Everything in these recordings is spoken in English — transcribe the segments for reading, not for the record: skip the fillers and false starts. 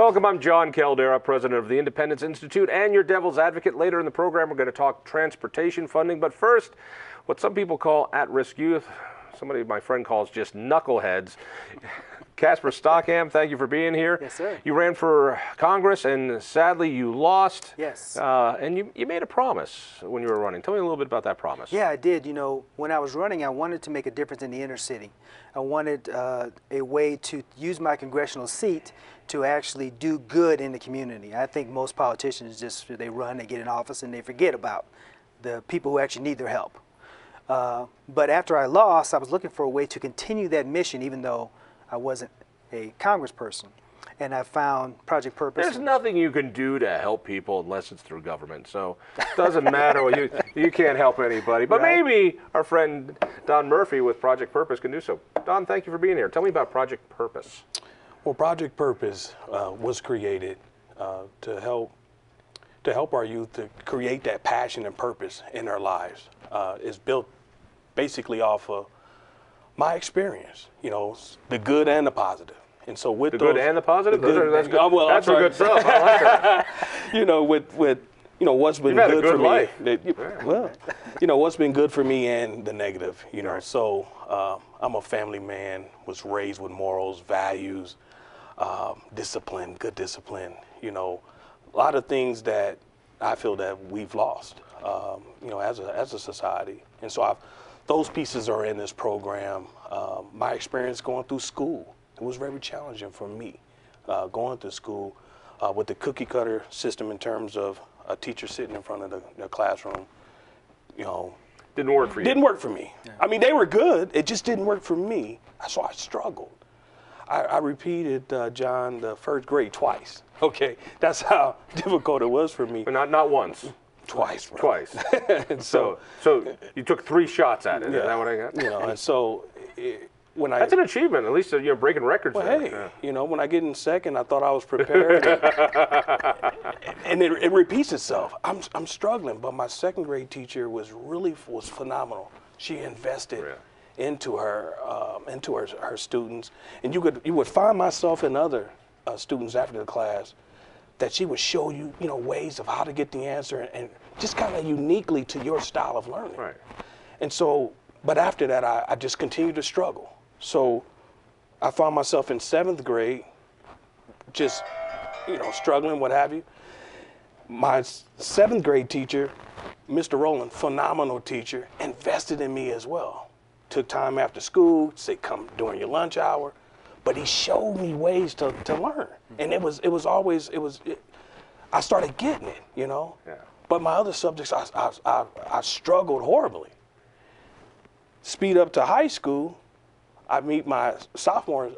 Welcome, I'm John Caldera, president of the Independence Institute and your devil's advocate. Later in the program, we're going to talk transportation funding. But first, what some people call at-risk youth, somebody my friend calls just knuckleheads. Casper Stockham, thank you for being here. Yes, sir. You ran for Congress, and sadly you lost. Yes. And you made a promise when you were running. Tell me a little bit about that promise. Yeah, I did. You know, when I was running, I wanted to make a difference in the inner city. I wanted a way to use my congressional seat to actually do good in the community. I think most politicians just, they run, they get in office, and they forget about the people who actually need their help. But after I lost, I was looking for a way to continue that mission, even though I wasn't a congressperson. And I found Project Purpose. There's nothing you can do to help people unless it's through government. So it doesn't matter. You can't help anybody. But right. Maybe our friend Don Murphy with Project Purpose can do so. Don, thank you for being here. Tell me about Project Purpose. Well, Project Purpose was created to help our youth to create that passion and purpose in their lives. It's built basically off of my experience, you know, the good and the positive. And so with the good and the positive, that's good. Well, that's good stuff. I like that. You know, with you know what's been good for life. Me. Well, you know what's been good for me and the negative. You know, so I'm a family man. Was raised with morals, values, discipline, good discipline. You know, a lot of things that I feel that we've lost. You know, as a society, and so those pieces are in this program. My experience going through school, it was very challenging for me going through school with the cookie cutter system in terms of a teacher sitting in front of the classroom. You know, didn't work for you. Didn't work for me. Yeah. I mean, they were good. It just didn't work for me. So I struggled. I repeated, John, the first grade twice. Okay, that's how difficult it was for me. But not once. Twice, bro. Twice. And so you took 3 shots at it. Yeah. Is that what I got? You know, and so that's an achievement. At least you're breaking records. Well, there. hey, yeah. You know, when I get in second, I thought I was prepared, and it repeats itself. I'm struggling, but my second grade teacher was phenomenal. She invested into her students, and you would find myself in other students after the class that she would show you, you know, ways of how to get the answer and just kind of uniquely to your style of learning. Right. And so, but after that, I just continued to struggle. So I found myself in 7th grade, just, you know, struggling, what have you. My 7th grade teacher, Mr. Rowland, phenomenal teacher, invested in me as well. Took time after school, say come during your lunch hour. But he showed me ways to learn, and I started getting it, you know. Yeah. But my other subjects, I struggled horribly. Speed up to high school, I meet my sophomore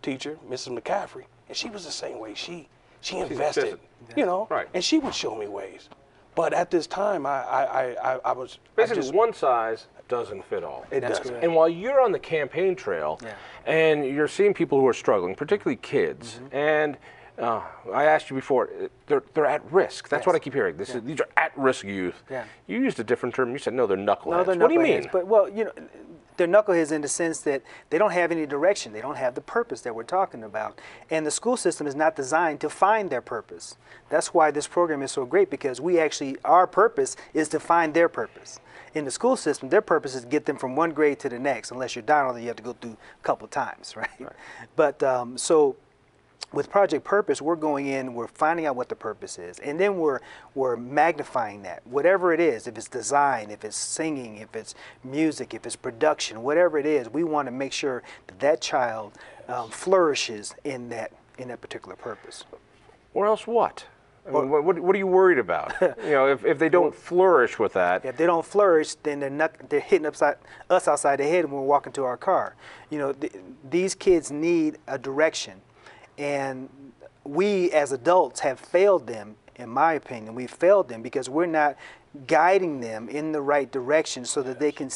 teacher, Mrs. McCaffrey, and she was the same way. She invested, you know, and she would show me ways. But at this time, I was basically one size doesn't fit all. It doesn't. And while you're on the campaign trail, and you're seeing people who are struggling, particularly kids, and I asked you before, they're at risk. That's what I keep hearing. These are at-risk youth. Yeah. You used a different term. You said no, they're knuckleheads. No, they're knuckleheads. What do you mean? But well, you know, they're knuckleheads in the sense that they don't have any direction. They don't have the purpose that we're talking about. And the school system is not designed to find their purpose. That's why this program is so great, because our purpose is to find their purpose. In the school system, their purpose is to get them from one grade to the next. Unless you're Donald, then you have to go through a couple times, right? But so with Project Purpose, we're going in, we're finding out what the purpose is, and then we're magnifying that. Whatever it is, if it's design, if it's singing, if it's music, if it's production, whatever it is, we want to make sure that child flourishes in that particular purpose. Or else what? I mean, what are you worried about? You know, if they don't flourish with that. If they don't flourish, then they're hitting us outside the head when we're walking to our car. You know, these kids need a direction, and we as adults have failed them. In my opinion, we've failed them because we're not guiding them in the right direction so that they can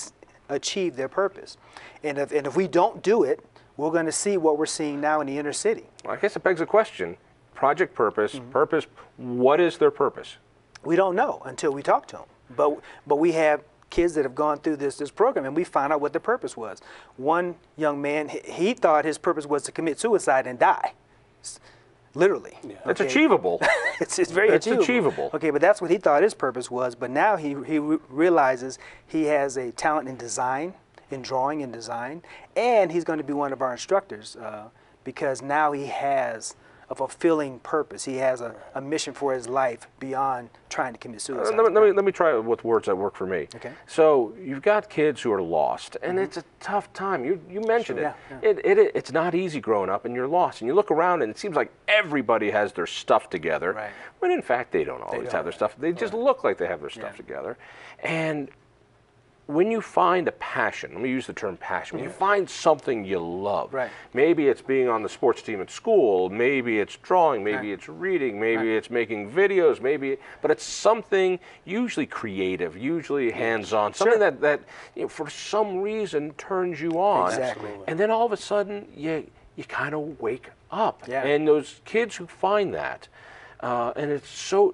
achieve their purpose. And if we don't do it, we're going to see what we're seeing now in the inner city. Well, I guess it begs a question. Project Purpose, purpose, what is their purpose? We don't know until we talk to them. But we have kids that have gone through this program, and we found out what the purpose was. One young man, he thought his purpose was to commit suicide and die. literally. Yeah. It's achievable. It's very It's achievable. achievable. Okay, but that's what he thought his purpose was. But now he realizes he has a talent in design, in drawing and design, and he's going to be one of our instructors because now he has a fulfilling purpose. He has a mission for his life beyond trying to commit suicide. Let me try it with words that work for me. Okay. So you've got kids who are lost, and it's a tough time. You mentioned Sure. it. It's not easy growing up, and you're lost. And you look around, and it seems like everybody has their stuff together, Right. when in fact they don't always have their stuff. They just look like they have their stuff together. And when you find a passion, let me use the term passion, when you find something you love, Right. maybe it's being on the sports team at school, maybe it's drawing, maybe it's reading, maybe it's making videos, but it's something usually creative, usually hands-on, something that for some reason turns you on. Exactly. And then all of a sudden you kind of wake up. Yeah. And those kids who find that, and it's so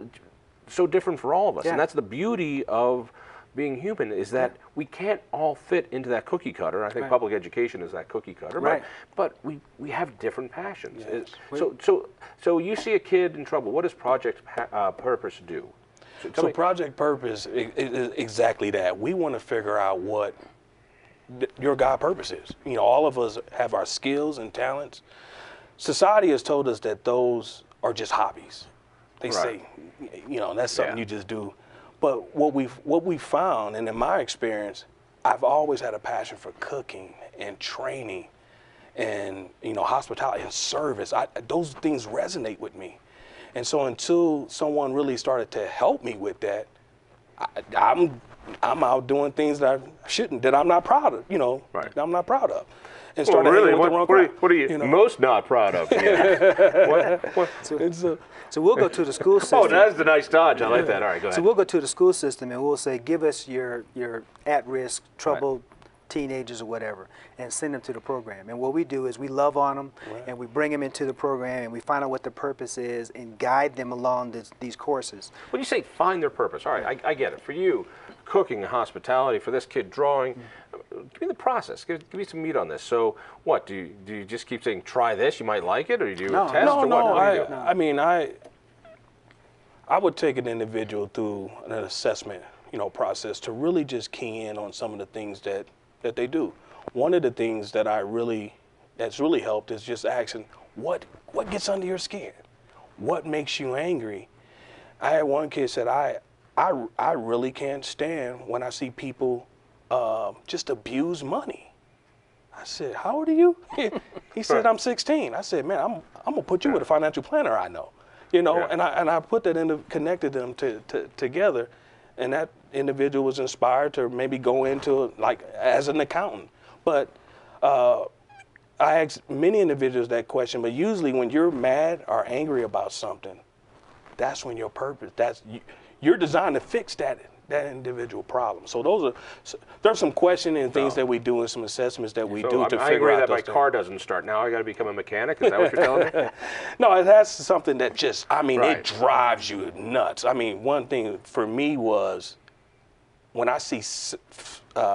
different for all of us. Yeah. And that's the beauty of being human, is that we can't all fit into that cookie cutter. I think public education is that cookie cutter, Right. but we have different passions. Yes. So you see a kid in trouble. What does Project Purpose do? Tell So me. Project Purpose is exactly that. We want to figure out what your God purpose is. All of us have our skills and talents. Society has told us that those are just hobbies. They say, that's something you just do. But what we've found, and in my experience, I've always had a passion for cooking and training and hospitality and service. Those things resonate with me. And so until someone really started to help me with that, I'm out doing things that I shouldn't, that I'm not proud of, that I'm not proud of. And Well, started really, hanging with the wrong crowd, what are you most not proud of? So we'll go to the school system. Oh, that's the nice dodge. I like that. All right, go ahead. So we'll go to the school system and we'll say, give us your at-risk, troubled teenagers or whatever, and send them to the program. And what we do is we love on them, and we bring them into the program, and we find out what the purpose is and guide them along these courses. When you say find their purpose, all right, I get it. For you, cooking and hospitality, for this kid, drawing, give me the process. Give me some meat on this. So what, do you just keep saying, try this, you might like it, or do you do a test, or what? What do you do? I mean, I would take an individual through an assessment, process to really just key in on some of the things that they do. One of the things that's really helped is just asking, what gets under your skin? What makes you angry? I had one kid said, I really can't stand when I see people just abuse money. I said, how old are you? He said, I'm 16. I said, man, I'm gonna put you with a financial planner I know. And I put that connected them together, and that individual was inspired to maybe go into as an accountant. But I asked many individuals that question, but usually when you're mad or angry about something, that's when your purpose, you're designed to fix that individual problem. So there's some questioning and things that we do and some assessments that we do to figure out. I agree that those my things. car doesn't start. Now I got to become a mechanic. Is that what you're telling me? No, that's something that just, Right. it drives you nuts. One thing for me was when I see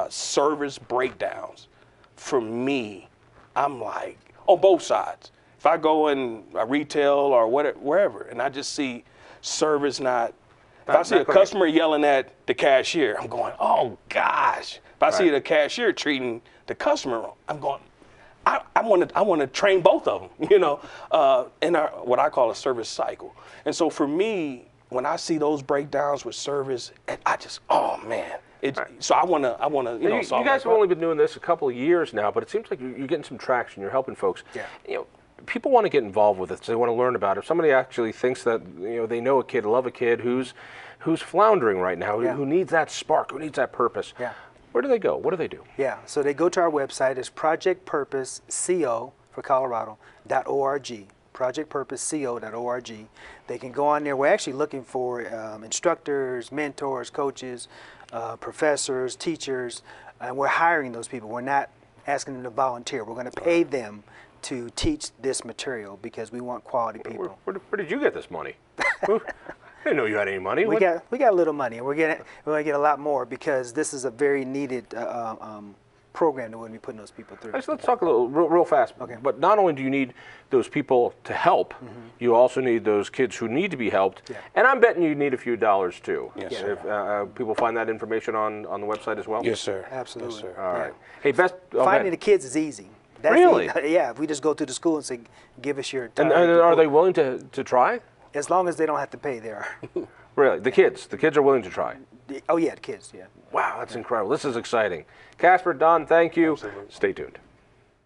service breakdowns, for me, I'm like, on both sides. If I go in a retail or wherever, and I just see service not, if I see a customer yelling at the cashier, I'm going, oh gosh. If I see the cashier treating the customer wrong, I'm going, I want to train both of them, in what I call a service cycle. And so for me, when I see those breakdowns with service, I just, oh man. So I want to, You solve guys that have only been doing this a couple of years now, but it seems like you're getting some traction. You're helping folks. Yeah. People want to get involved with it. So they want to learn about it. If somebody actually thinks that they know a kid, love a kid who's floundering right now, who needs that spark, who needs that purpose. Yeah. Where do they go? What do they do? Yeah, so they go to our website. It's projectpurposeco for Colorado.org. projectpurposeco.org. They can go on there. We're actually looking for instructors, mentors, coaches, professors, teachers, and we're hiring those people. We're not asking them to volunteer. We're going to pay them to teach this material because we want quality people. Where did you get this money? I didn't know you had any money. We got a little money, and we're going to get a lot more because this is a very needed program that wouldn't be putting those people through. Let's talk a little real fast. Okay. But not only do you need those people to help, you also need those kids who need to be helped. Yeah. And I'm betting you need a few dollars too. Yes, Yeah. sir. If people find that information on the website as well. Yes, sir. Absolutely. Yes, sir. All right. Yeah. Hey, best. Finding the kids is easy. That's Really? Yeah, if we just go to the school and say, give us your time. and are they willing to try? As long as they don't have to pay, they are. Really, the kids are willing to try. Oh, yeah, the kids, yeah. Wow, that's incredible. This is exciting. Casper, Don, thank you. Absolutely. Stay tuned.